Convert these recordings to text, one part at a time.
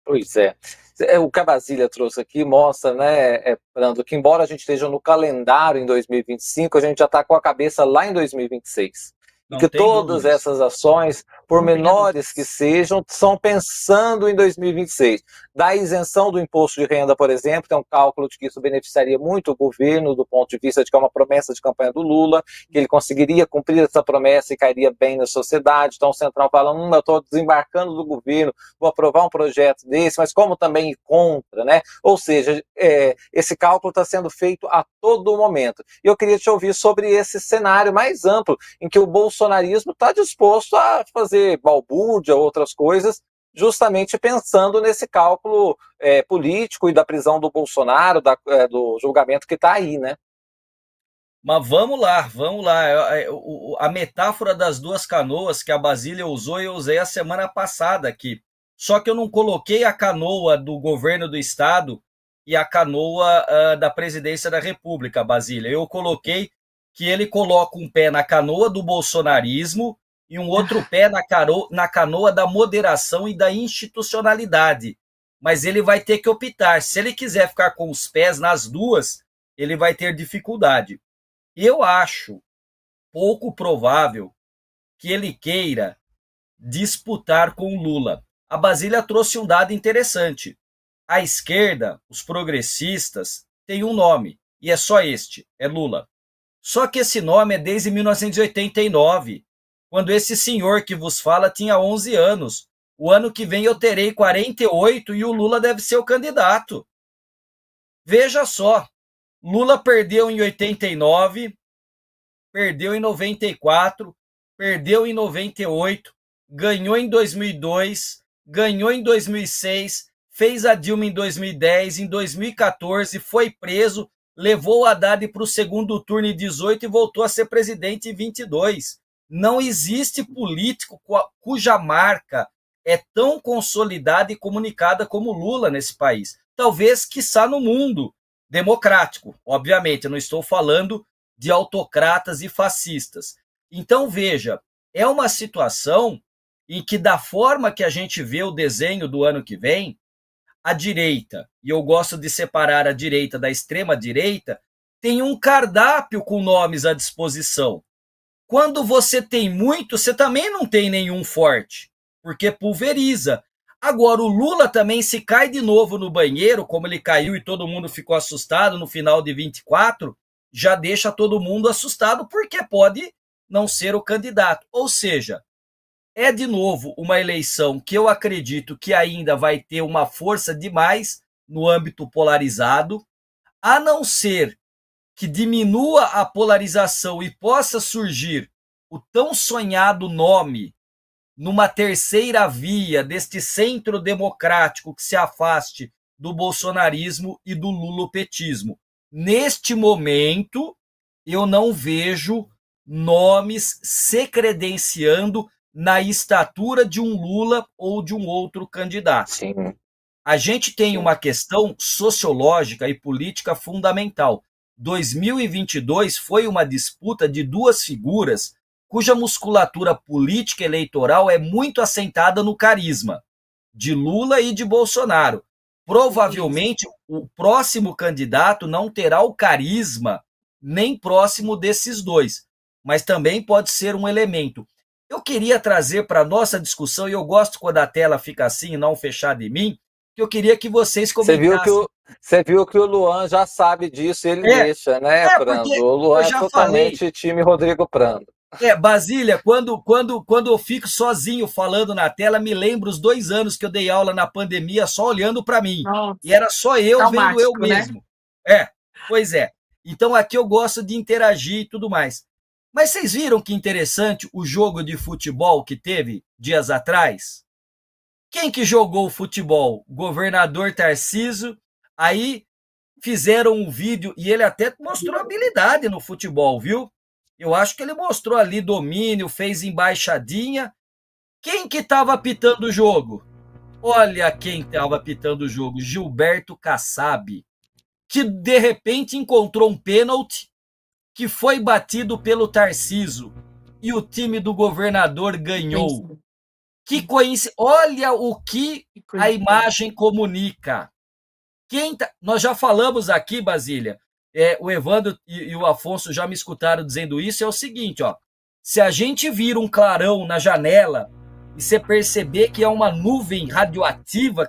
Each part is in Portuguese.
Pois é. O que a Basília trouxe aqui mostra, né, Brando, que embora a gente esteja no calendário em 2025, a gente já está com a cabeça lá em 2026. E Não que tem todas dúvidas. essas ações, por Não tenha menores que dúvidas. sejam, são pensando em 2026. Da isenção do imposto de renda, por exemplo, tem um cálculo de que isso beneficiaria muito o governo, do ponto de vista de que é uma promessa de campanha do Lula, que ele conseguiria cumprir essa promessa e cairia bem na sociedade. Então o Centrão fala, eu estou desembarcando do governo, vou aprovar um projeto desse, mas como também ir contra, né? Ou seja, esse cálculo está sendo feito a todo momento. E eu queria te ouvir sobre esse cenário mais amplo, em que o bolsonarismo está disposto a fazer balbúrdia, outras coisas, justamente pensando nesse cálculo político e da prisão do Bolsonaro, do julgamento que está aí, né? Mas vamos lá, vamos lá. A metáfora das duas canoas que a Basília usou, eu usei a semana passada aqui. Só que eu não coloquei a canoa do governo do estado e a canoa da presidência da República, Basília. Eu coloquei que ele coloca um pé na canoa do bolsonarismo e um outro pé na canoa da moderação e da institucionalidade. Mas ele vai ter que optar. Se ele quiser ficar com os pés nas duas, ele vai ter dificuldade. Eu acho pouco provável que ele queira disputar com o Lula. A Basília trouxe um dado interessante. A esquerda, os progressistas, têm um nome, e é só este, é Lula. Só que esse nome é desde 1989, quando esse senhor que vos fala tinha 11 anos. O ano que vem eu terei 48 e o Lula deve ser o candidato. Veja só, Lula perdeu em 89, perdeu em 94, perdeu em 98, ganhou em 2002, ganhou em 2006, fez a Dilma em 2010, em 2014 foi preso, levou o Haddad para o segundo turno em 18 e voltou a ser presidente em 22. Não existe político cuja marca é tão consolidada e comunicada como Lula nesse país. Talvez, quiçá, no mundo democrático. Obviamente, eu não estou falando de autocratas e fascistas. Então, veja, é uma situação em que, da forma que a gente vê o desenho do ano que vem, a direita, e eu gosto de separar a direita da extrema-direita, tem um cardápio com nomes à disposição. Quando você tem muito, você também não tem nenhum forte, porque pulveriza. Agora, o Lula também, se cai de novo no banheiro, como ele caiu e todo mundo ficou assustado no final de 24, já deixa todo mundo assustado, porque pode não ser o candidato. Ou seja, é de novo uma eleição que eu acredito que ainda vai ter uma força demais no âmbito polarizado, a não ser que diminua a polarização e possa surgir o tão sonhado nome numa terceira via deste centro democrático que se afaste do bolsonarismo e do lulopetismo. Neste momento, eu não vejo nomes se credenciando na estatura de um Lula ou de um outro candidato. Sim. A gente tem uma questão sociológica e política fundamental. 2022 foi uma disputa de duas figuras cuja musculatura política eleitoral é muito assentada no carisma, de Lula e de Bolsonaro. Provavelmente o próximo candidato não terá o carisma nem próximo desses dois, mas também pode ser um elemento. Eu queria trazer para a nossa discussão, e eu gosto quando a tela fica assim, não fechada em mim, que eu queria que vocês comentassem. Você viu que o Luan já sabe disso, ele deixa, né, Porque Prando? O eu Luan é já falei. totalmente time Rodrigo Prando. Basília, quando eu fico sozinho falando na tela, me lembro os 2 anos que eu dei aula na pandemia só olhando para mim. Nossa, E era só eu vendo eu traumático, né? mesmo. Pois é. Então aqui eu gosto de interagir e tudo mais. Mas vocês viram que interessante o jogo de futebol que teve dias atrás? Quem que jogou o futebol? O governador Tarcísio. Aí fizeram um vídeo e ele até mostrou habilidade no futebol, viu? Eu acho que ele mostrou ali domínio, fez embaixadinha. Quem que estava apitando o jogo? Olha quem estava apitando o jogo, Gilberto Kassab, que de repente encontrou um pênalti que foi batido pelo Tarciso e o time do governador ganhou. Que coincidência! Olha o que a imagem comunica. Nós já falamos aqui, Basília, o Evandro e o Afonso já me escutaram dizendo isso, é o seguinte, ó, se a gente vir um clarão na janela e você perceber que é uma nuvem radioativa,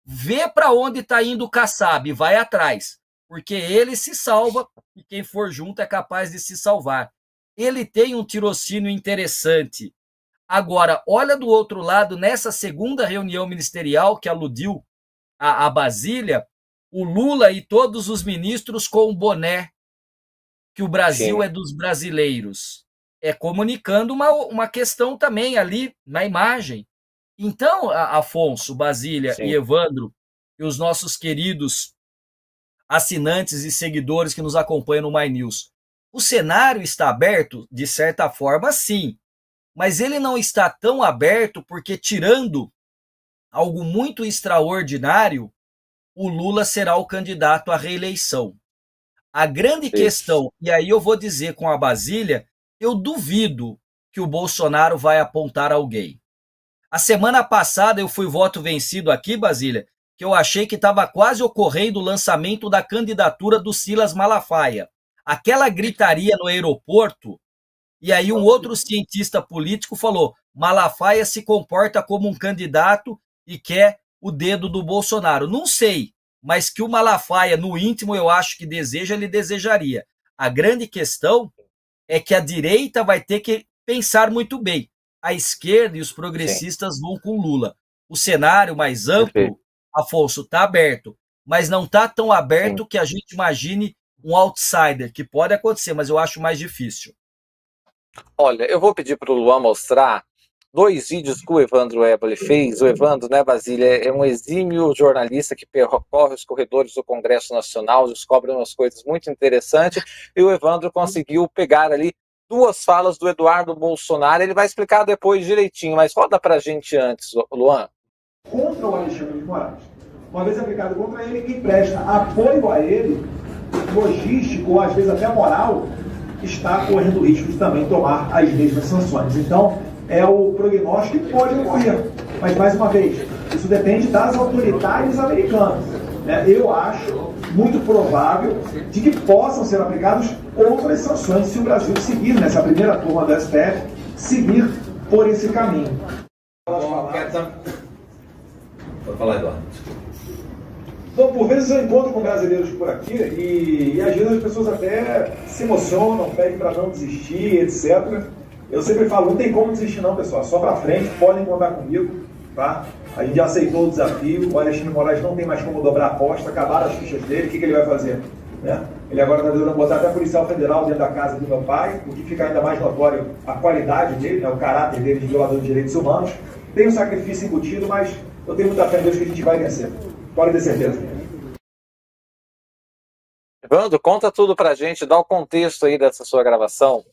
vê para onde está indo o Kassab, vai atrás, porque ele se salva e quem for junto é capaz de se salvar. Ele tem um tirocínio interessante. Agora, olha do outro lado, nessa segunda reunião ministerial que aludiu a Basília, o Lula e todos os ministros com o boné que o Brasil Sim. é dos brasileiros. Comunicando uma questão também ali na imagem. Então, Afonso, Basília Sim. e Evandro, e os nossos queridos assinantes e seguidores que nos acompanham no My News, o cenário está aberto, de certa forma, sim, mas ele não está tão aberto porque, tirando algo muito extraordinário, o Lula será o candidato à reeleição. A grande questão, e aí eu vou dizer com a Basília, eu duvido que o Bolsonaro vai apontar alguém. A semana passada eu fui voto vencido aqui, Basília, que eu achei que estava quase ocorrendo o lançamento da candidatura do Silas Malafaia. Aquela gritaria no aeroporto, e aí um outro cientista político falou, Malafaia se comporta como um candidato e quer o dedo do Bolsonaro. Não sei, mas que o Malafaia, no íntimo, eu acho que deseja, ele desejaria. A grande questão é que a direita vai ter que pensar muito bem. A esquerda e os progressistas Sim. vão com Lula. O cenário mais amplo, Perfeito. Afonso, está aberto, mas não está tão aberto Sim. que a gente imagine um outsider, que pode acontecer, mas eu acho mais difícil. Olha, eu vou pedir para o Luan mostrar 2 vídeos que o Evandro Eboli fez. O Evandro, né, Basília, é um exímio jornalista que percorre os corredores do Congresso Nacional, descobre umas coisas muito interessantes, e o Evandro conseguiu pegar ali 2 falas do Eduardo Bolsonaro. Ele vai explicar depois direitinho, mas roda para a gente antes, Luan. Contra o Alexandre de Moraes. Uma vez aplicado contra ele, quem presta apoio a ele, logístico ou às vezes até moral, está correndo risco de também tomar as mesmas sanções. Então, é o prognóstico que pode ocorrer. Mas, mais uma vez, isso depende das autoridades americanas. Eu acho muito provável de que possam ser aplicadas outras sanções se o Brasil seguir, nessa primeira turma do STF, seguir por esse caminho. Pode falar, Eduardo. Então, por vezes eu encontro com brasileiros por aqui e às vezes as pessoas até se emocionam, pedem para não desistir, etc. Eu sempre falo, não tem como desistir não, pessoal, só para frente, podem contar comigo, tá? A gente já aceitou o desafio, o Alexandre de Moraes não tem mais como dobrar a aposta, acabaram as fichas dele, o que ele vai fazer? Né? Ele agora está tentando botar até policial federal dentro da casa do meu pai, o que fica ainda mais notório a qualidade dele, né? O caráter dele de violador de direitos humanos. Tem um sacrifício embutido, mas eu tenho muita fé em Deus que a gente vai vencer. Pode ter certeza. Evandro, conta tudo pra gente, dá o contexto aí dessa sua gravação.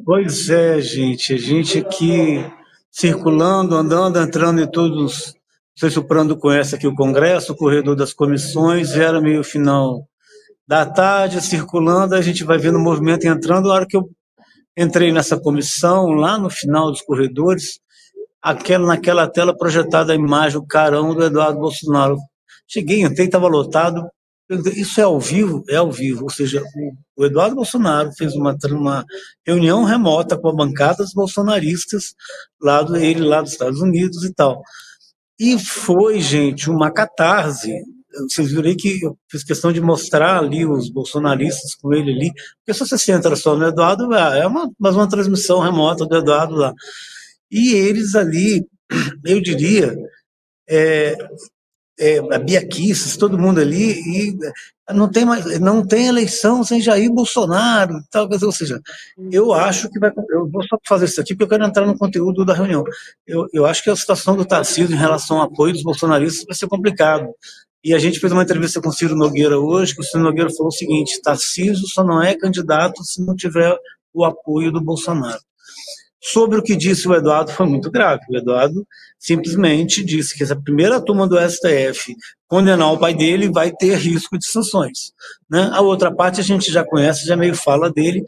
Pois é, gente, a gente aqui circulando, andando, entrando em todos, não sei se o Prando conhece aqui o Congresso, o corredor das comissões, já era meio final da tarde, circulando, a gente vai vendo o movimento entrando. Na hora que eu entrei nessa comissão, lá no final dos corredores, naquela tela projetada a imagem, o carão do Eduardo Bolsonaro. Cheguei, entrei, estava lotado. Isso é ao vivo? É ao vivo. Ou seja, o Eduardo Bolsonaro fez uma reunião remota com a bancada dos bolsonaristas, ele lá dos Estados Unidos e tal. E foi, gente, uma catarse. Vocês viram aí que eu fiz questão de mostrar ali os bolsonaristas com ele ali, porque se você se entra só no Eduardo, é uma transmissão remota do Eduardo lá. E eles ali, eu diria, a Bia Kicis, todo mundo ali, e não tem eleição sem Jair Bolsonaro, tal, ou seja, eu acho que eu vou só fazer isso aqui porque eu quero entrar no conteúdo da reunião. Eu acho que a situação do Tarcísio em relação ao apoio dos bolsonaristas vai ser complicado. E a gente fez uma entrevista com o Ciro Nogueira hoje, que o Ciro Nogueira falou o seguinte: Tarcísio só não é candidato se não tiver o apoio do Bolsonaro. Sobre o que disse o Eduardo, foi muito grave. O Eduardo simplesmente disse que essa primeira turma do STF condenar o pai dele vai ter risco de sanções. Né? A outra parte a gente já conhece, já meio fala dele.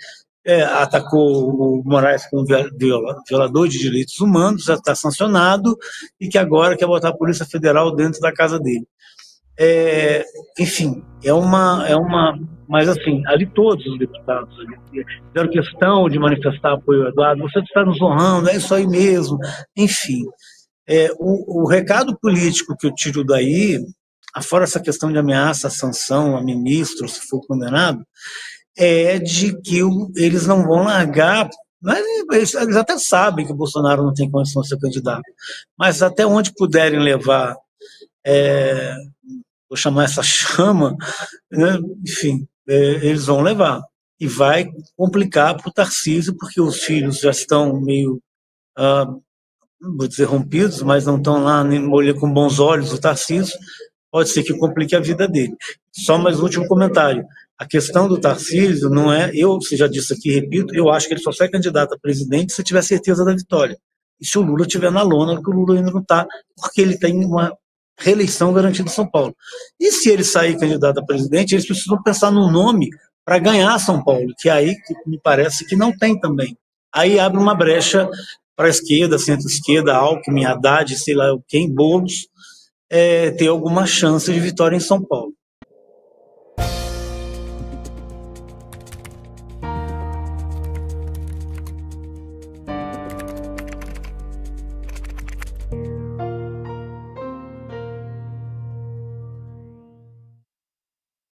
atacou o Moraes como violador de direitos humanos, já está sancionado, e que agora quer botar a Polícia Federal dentro da casa dele. Enfim, mas assim, ali todos os deputados fizeram questão de manifestar apoio ao Eduardo. Você está nos honrando, é isso aí mesmo. Enfim, o recado político que eu tiro daí, afora essa questão de ameaça, sanção a ministro, se for condenado, é de que eles não vão largar, mas eles até sabem que o Bolsonaro não tem condição de ser candidato, mas até onde puderem levar, vou chamar essa chama, né? Enfim, eles vão levar. E vai complicar para o Tarcísio, porque os filhos já estão meio, vou dizer rompidos, mas não estão lá nem olhando com bons olhos o Tarcísio, pode ser que complique a vida dele. Só mais um último comentário. A questão do Tarcísio não é, você já disse aqui, repito, eu acho que ele só sai candidato a presidente se tiver certeza da vitória. E se o Lula estiver na lona, que o Lula ainda não está, porque ele tem uma reeleição garantida em São Paulo. E se ele sair candidato a presidente, eles precisam pensar num nome para ganhar São Paulo, que é aí que me parece que não tem também. Aí abre uma brecha para a esquerda, centro-esquerda, Alckmin, Haddad, sei lá quem, Boulos, ter alguma chance de vitória em São Paulo.